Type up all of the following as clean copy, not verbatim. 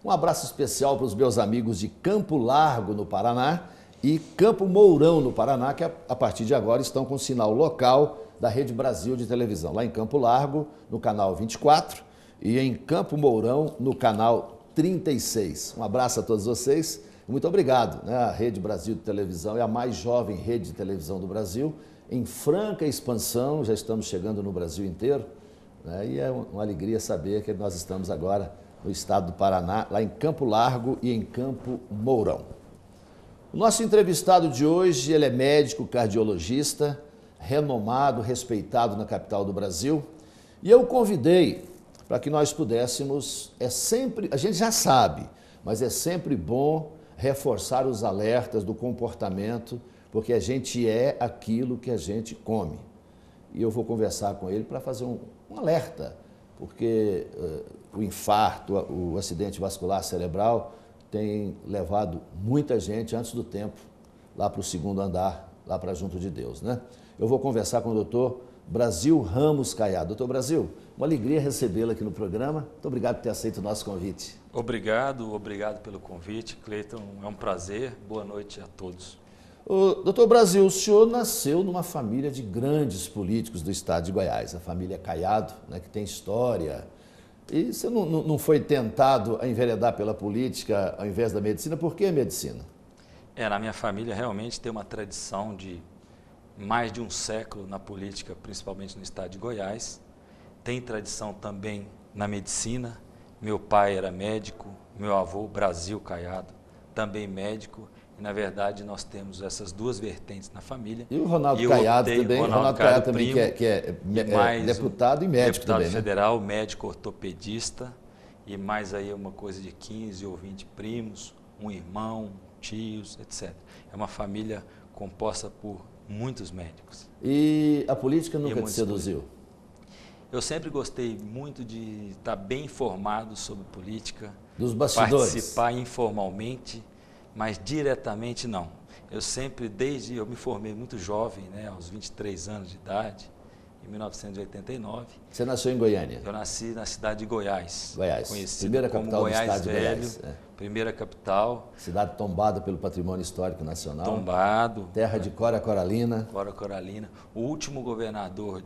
Um abraço especial para os meus amigos de Campo Largo, no Paraná, e Campo Mourão, no Paraná, que a partir de agora estão com sinal local da Rede Brasil de televisão. Lá em Campo Largo, no canal 24, e em Campo Mourão, no canal 36. Um abraço a todos vocês. Muito obrigado. A Rede Brasil de televisão é a mais jovem rede de televisão do Brasil, em franca expansão, já estamos chegando no Brasil inteiro, e é uma alegria saber que nós estamos agora no estado do Paraná, lá em Campo Largo e em Campo Mourão. O nosso entrevistado de hoje, ele é médico cardiologista, renomado, respeitado na capital do Brasil, e eu o convidei para que nós pudéssemos, a gente já sabe, mas é sempre bom reforçar os alertas do comportamento, porque a gente é aquilo que a gente come. E eu vou conversar com ele para fazer um alerta, porque o infarto, o acidente vascular cerebral tem levado muita gente antes do tempo lá para o segundo andar, lá para junto de Deus, Eu vou conversar com o doutor Brasil Ramos Caiado. Doutor Brasil, uma alegria recebê-lo aqui no programa. Muito obrigado por ter aceito o nosso convite. Obrigado pelo convite, Cleiton. É um prazer. Boa noite a todos. Doutor Brasil, o senhor nasceu numa família de grandes políticos do estado de Goiás, a família Caiado, que tem história. E você não foi tentado a enveredar pela política ao invés da medicina? Por que a medicina? Na minha família realmente tem uma tradição de mais de um século na política, principalmente no estado de Goiás. Tem tradição também na medicina. Meu pai era médico, meu avô, Brasil Caiado, também médico. E, na verdade, nós temos essas duas vertentes na família. E o Ronaldo Caiado também, que é deputado e médico deputado também, federal, médico ortopedista, e mais aí uma coisa de 15 ou 20 primos, um irmão, tios, etc. É uma família composta por muitos médicos. E a política nunca te seduziu? Eu sempre gostei muito de estar bem informado sobre política. Dos bastidores? Participar informalmente, mas diretamente não. Eu me formei muito jovem, aos 23 anos de idade, em 1989. Você nasceu em Goiânia? Eu nasci na cidade de Goiás. Primeira capital do estado de Goiás. Primeira capital. Cidade tombada pelo Patrimônio Histórico Nacional. Tombado. Terra de Cora Coralina. Cora Coralina. O último governador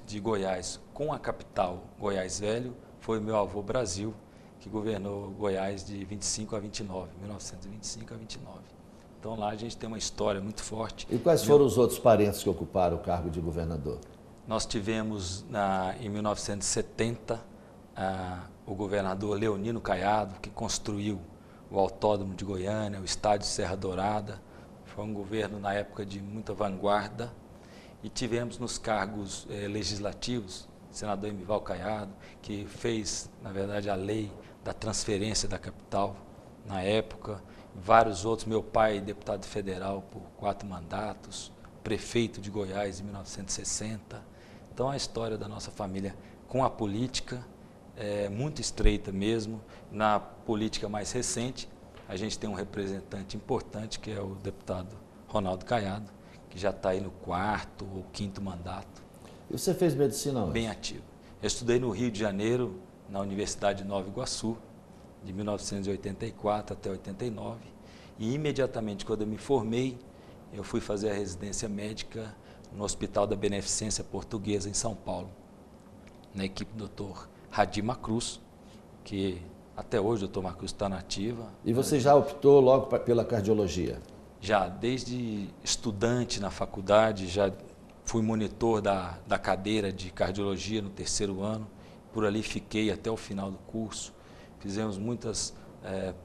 de Goiás com a capital Goiás Velho foi meu avô Brasil, que governou Goiás de 25 a 29, 1925 a 29. Então lá a gente tem uma história muito forte. E quais foram os outros parentes que ocuparam o cargo de governador? Nós tivemos em 1970 o governador Leonino Caiado, que construiu o Autódromo de Goiânia, o estádio Serra Dourada. Foi um governo na época de muita vanguarda. E tivemos nos cargos legislativos, o senador Emival Caiado, que fez, na verdade, a lei da transferência da capital na época, vários outros, meu pai deputado federal por 4 mandatos, prefeito de Goiás em 1960. Então a história da nossa família com a política é muito estreita mesmo. Na política mais recente, a gente tem um representante importante que é o deputado Ronaldo Caiado, que já está aí no 4º ou 5º mandato. E você fez medicina onde? Bem ativo. Eu estudei no Rio de Janeiro, na Universidade de Nova Iguaçu, de 1984 até 89, e imediatamente quando eu me formei, eu fui fazer a residência médica no Hospital da Beneficência Portuguesa em São Paulo, na equipe do Dr. Radim Macruz, que até hoje o Dr. Macruz está na ativa. E você já optou logo pela cardiologia? Já, desde estudante na faculdade, já fui monitor da cadeira de cardiologia no 3º ano, por ali fiquei até o final do curso. Fizemos muitas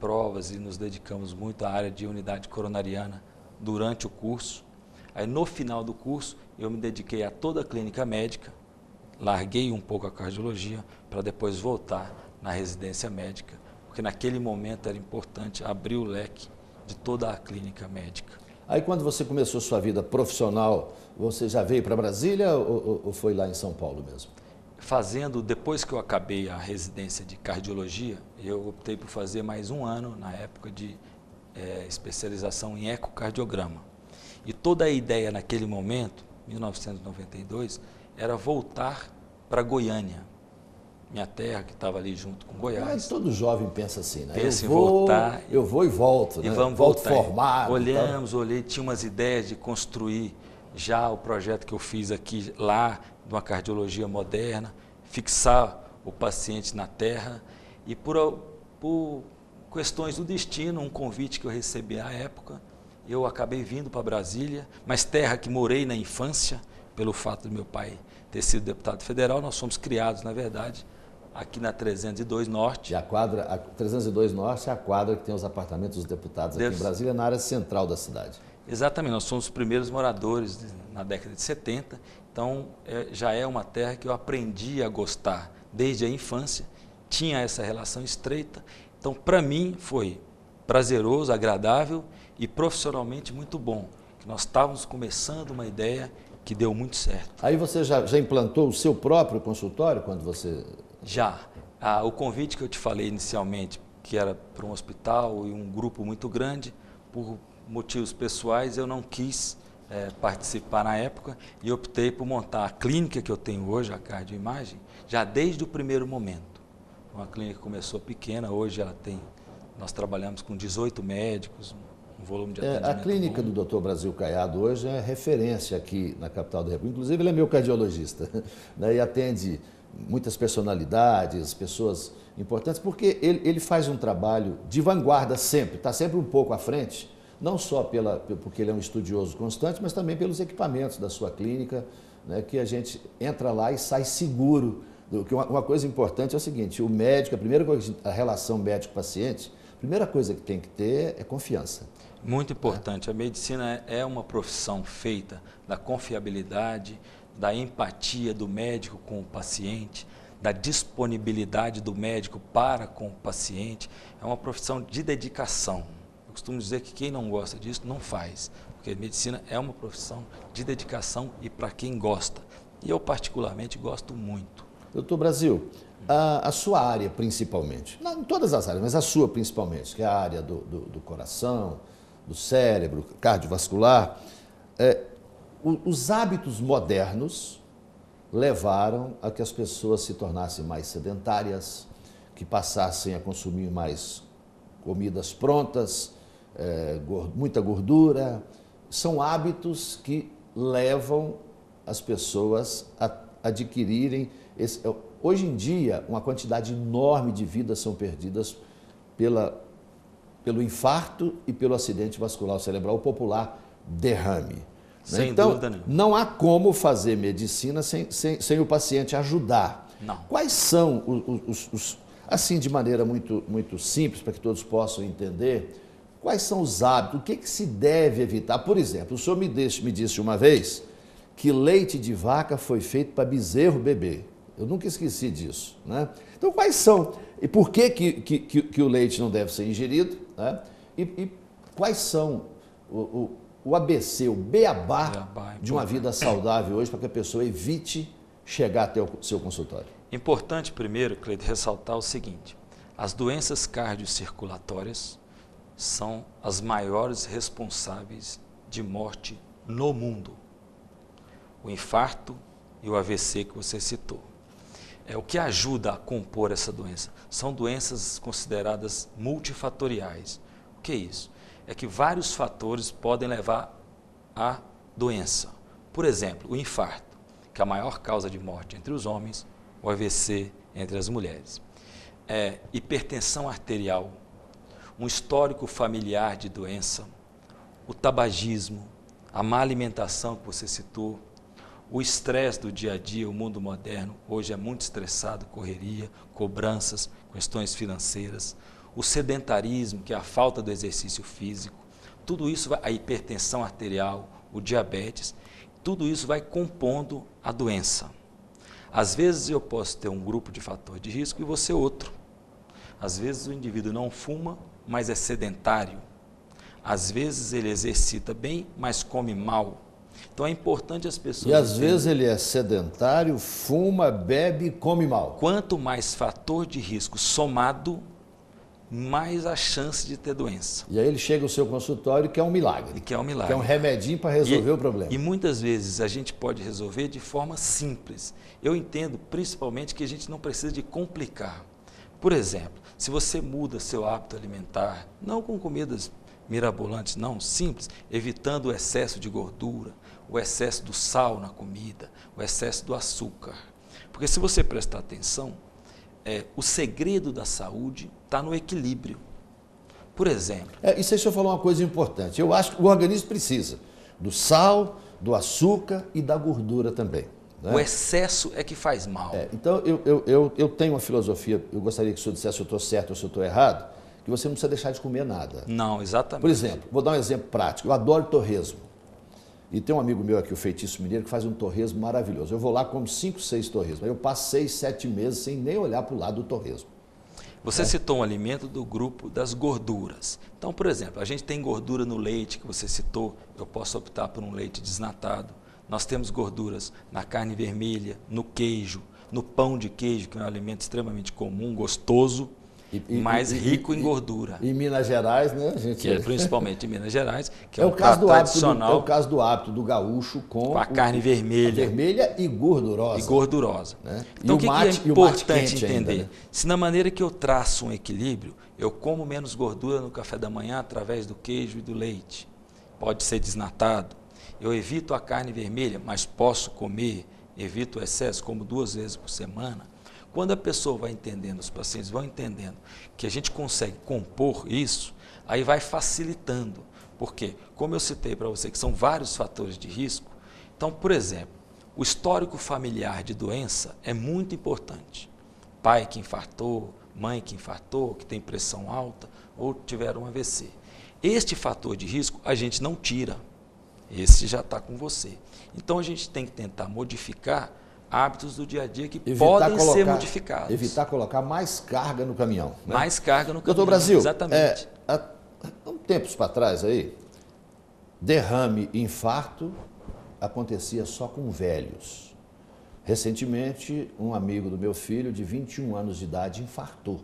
provas e nos dedicamos muito à área de unidade coronariana durante o curso. Aí no final do curso eu me dediquei a toda a clínica médica, larguei um pouco a cardiologia para depois voltar na residência médica, porque naquele momento era importante abrir o leque de toda a clínica médica. Aí quando você começou sua vida profissional, você já veio para Brasília ou foi lá em São Paulo mesmo? Depois que eu acabei a residência de cardiologia, eu optei por fazer mais um ano, na época de especialização em ecocardiograma. E toda a ideia naquele momento, 1992, era voltar para Goiânia. minha terra, que estava ali junto com Goiás. Mas todo jovem pensa assim, né? Pensa em voltar. Eu vou e volto, E né? vamos Volto voltar. formado. Olhei, tinha umas ideias de construir já o projeto que eu fiz aqui lá, de uma cardiologia moderna, fixar o paciente na terra. E por questões do destino, um convite que eu recebi à época, eu acabei vindo para Brasília, mas terra que morei na infância, pelo fato do meu pai ter sido deputado federal, nós fomos criados, na verdade, aqui na 302 Norte. E a 302 Norte é a quadra que tem os apartamentos dos deputados aqui em Brasília, na área central da cidade. Exatamente, nós somos os primeiros moradores na década de 70, então já é uma terra que eu aprendi a gostar desde a infância, tinha essa relação estreita, então para mim foi prazeroso, agradável e profissionalmente muito bom, que nós estávamos começando uma ideia que deu muito certo. Aí você já implantou o seu próprio consultório quando você... Já. O convite que eu te falei inicialmente, que era para um hospital e um grupo muito grande, por motivos pessoais eu não quis participar na época e optei por montar a clínica que eu tenho hoje, a Cardioimagem, já desde o primeiro momento. Uma clínica que começou pequena, hoje nós trabalhamos com 18 médicos, um volume de atendimento A clínica do Dr. Brasil Caiado hoje é referência aqui na capital da República. Inclusive, ele é meu cardiologista, né, e atende muitas personalidades, pessoas importantes, porque ele faz um trabalho de vanguarda sempre, está sempre um pouco à frente, não só porque ele é um estudioso constante, mas também pelos equipamentos da sua clínica, né, que a gente entra lá e sai seguro. Uma coisa importante é o seguinte, o médico, a relação médico-paciente, a primeira coisa que tem que ter é confiança. Muito importante. A medicina é uma profissão feita da confiabilidade, da empatia do médico com o paciente, da disponibilidade do médico para com o paciente. É uma profissão de dedicação. Eu costumo dizer que quem não gosta disso não faz, porque a medicina é uma profissão de dedicação e para quem gosta. E eu particularmente gosto muito. Doutor Brasil, a sua área principalmente, não em todas as áreas, mas a sua principalmente, que é a área do coração, do cérebro, cardiovascular, os hábitos modernos levaram a que as pessoas se tornassem mais sedentárias, que passassem a consumir mais comidas prontas, muita gordura. São hábitos que levam as pessoas a adquirirem... Hoje em dia, uma quantidade enorme de vidas são perdidas pelo infarto e pelo acidente vascular cerebral, o popular derrame. Sem então, dúvida nenhuma. Não há como fazer medicina sem o paciente ajudar. Não. Quais são assim de maneira muito, muito simples, para que todos possam entender, quais são os hábitos, o que se deve evitar? Por exemplo, o senhor me disse uma vez que leite de vaca foi feito para bezerro beber. Eu nunca esqueci disso, né? Então, quais são? E por que o leite não deve ser ingerido? Né? E quais são o ABC, o beabá de uma vida saudável hoje, para que a pessoa evite chegar até o seu consultório? Importante primeiro, Cleide, ressaltar o seguinte: as doenças cardiocirculatórias são as maiores responsáveis de morte no mundo. O infarto e o AVC que você citou. O que ajuda a compor essa doença? São doenças consideradas multifatoriais. O que é isso? É que vários fatores podem levar à doença. Por exemplo, o infarto, que é a maior causa de morte entre os homens, o AVC entre as mulheres. Hipertensão arterial, um histórico familiar de doença, o tabagismo, a má alimentação que você citou, o estresse do dia a dia, o mundo moderno hoje é muito estressado, correria, cobranças, questões financeiras, o sedentarismo, que é a falta do exercício físico, tudo isso, a hipertensão arterial, o diabetes, tudo isso vai compondo a doença. Às vezes eu posso ter um grupo de fator de risco e você outro. Às vezes o indivíduo não fuma, mas é sedentário. Às vezes ele exercita bem, mas come mal. Então é importante as pessoas... E às vezes ele é sedentário, fuma, bebe e come mal. Quanto mais fator de risco somado, mais a chance de ter doença. E aí ele chega ao seu consultório e quer um milagre. E quer um milagre. Quer um remedinho para resolver o problema. E muitas vezes a gente pode resolver de forma simples. Eu entendo principalmente que a gente não precisa de complicar. Por exemplo, se você muda seu hábito alimentar, não com comidas mirabolantes, não, simples, evitando o excesso de gordura, o excesso do sal na comida, o excesso do açúcar. Porque se você prestar atenção, o segredo da saúde está no equilíbrio. Por exemplo... Isso aí o senhor falou uma coisa importante. Eu acho que o organismo precisa do sal, do açúcar e da gordura também. Né? O excesso é que faz mal. Então, eu tenho uma filosofia, eu gostaria que o senhor dissesse se eu estou certo ou se eu estou errado, que você não precisa deixar de comer nada. Não, exatamente. Por exemplo, vou dar um exemplo prático. Eu adoro torresmo. E tem um amigo meu aqui, o Feitiço Mineiro, que faz um torresmo maravilhoso. Eu vou lá, como 5, 6 torresmos. Aí eu passo 6, 7 meses sem nem olhar para o lado do torresmo. Você citou um alimento do grupo das gorduras. Então, por exemplo, a gente tem gordura no leite, que você citou, eu posso optar por um leite desnatado. Nós temos gorduras na carne vermelha, no queijo, no pão de queijo, que é um alimento extremamente comum, gostoso, mais rico em gordura. Em Minas Gerais, né, gente? Que é principalmente em Minas Gerais, que é o caso do tradicional. É o caso do hábito do gaúcho com a carne vermelha. Vermelha e gordurosa. E gordurosa. Né? Então, o que é importante entender? Ainda, né? Se na maneira que eu traço um equilíbrio, eu como menos gordura no café da manhã através do queijo e do leite. Pode ser desnatado. Eu evito a carne vermelha, mas posso comer, evito o excesso, como 2 vezes por semana. Quando a pessoa vai entendendo, os pacientes vão entendendo que a gente consegue compor isso, aí vai facilitando. Porque, como eu citei para você, que são vários fatores de risco, então, por exemplo, o histórico familiar de doença é muito importante. Pai que infartou, mãe que infartou, que tem pressão alta ou tiveram um AVC. Este fator de risco a gente não tira. Esse já está com você. Então, a gente tem que tentar modificar hábitos do dia a dia que podem ser modificados. Evitar colocar mais carga no caminhão. Né? Mais carga no caminhão. Doutor Brasil, exatamente. Há tempos para trás aí, derrame e infarto acontecia só com velhos. Recentemente, um amigo do meu filho, de 21 anos de idade, infartou.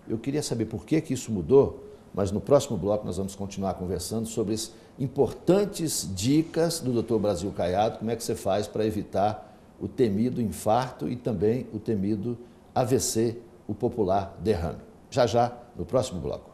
Eu queria saber por que isso mudou, mas no próximo bloco nós vamos continuar conversando sobre as importantes dicas do Dr. Brasil Caiado, como é que você faz para evitar o temido infarto e também o temido AVC, o popular derrame. Já, no próximo bloco.